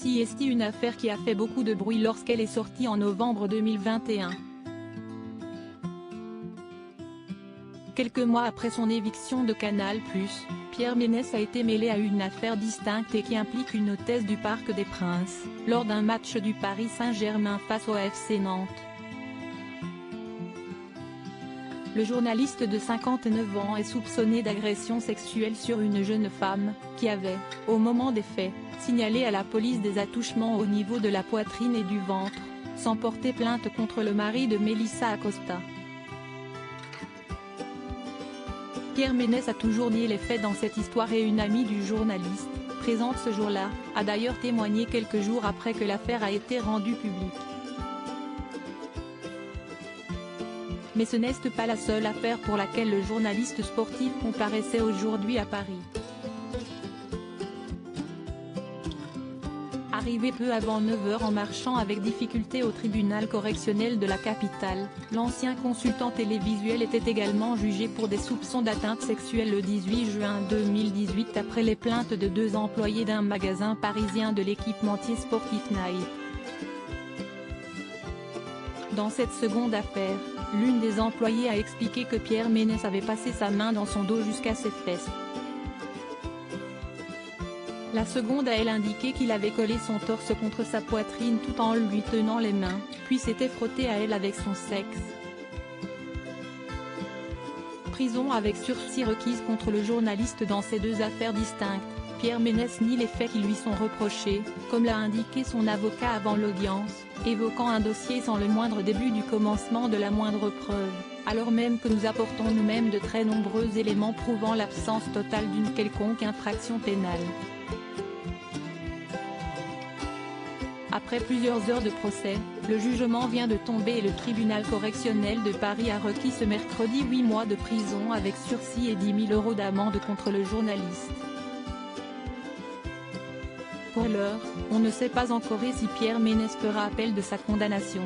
sursis est une affaire qui a fait beaucoup de bruit lorsqu'elle est sortie en novembre 2021. Quelques mois après son éviction de Canal+, Pierre Ménès a été mêlé à une affaire distincte et qui implique une hôtesse du Parc des Princes, lors d'un match du Paris Saint-Germain face au FC Nantes. Le journaliste de 59 ans est soupçonné d'agression sexuelle sur une jeune femme, qui avait, au moment des faits, signalé à la police des attouchements au niveau de la poitrine et du ventre, sans porter plainte contre le mari de Melissa Acosta. Pierre Ménès a toujours nié les faits dans cette histoire et une amie du journaliste, présente ce jour-là, a d'ailleurs témoigné quelques jours après que l'affaire a été rendue publique. Mais ce n'est pas la seule affaire pour laquelle le journaliste sportif comparaissait aujourd'hui à Paris. Arrivé peu avant 9 h en marchant avec difficulté au tribunal correctionnel de la capitale, l'ancien consultant télévisuel était également jugé pour des soupçons d'atteinte sexuelle le 18 juin 2018 après les plaintes de 2 employés d'un magasin parisien de l'équipementier sportif Nike. Dans cette seconde affaire, l'une des employées a expliqué que Pierre Ménès avait passé sa main dans son dos jusqu'à ses fesses. La seconde a elle indiqué qu'il avait collé son torse contre sa poitrine tout en lui tenant les mains, puis s'était frotté à elle avec son sexe. Prison avec sursis requise contre le journaliste dans ces 2 affaires distinctes. Pierre Ménès nie les faits qui lui sont reprochés, comme l'a indiqué son avocat avant l'audience, évoquant un dossier sans le moindre début du commencement de la moindre preuve, alors même que nous apportons nous-mêmes de très nombreux éléments prouvant l'absence totale d'une quelconque infraction pénale. Après plusieurs heures de procès, le jugement vient de tomber et le tribunal correctionnel de Paris a requis ce mercredi 8 mois de prison avec sursis et 10 000 € d'amende contre le journaliste. Pour l'heure, on ne sait pas encore si Pierre Ménès fera appel de sa condamnation.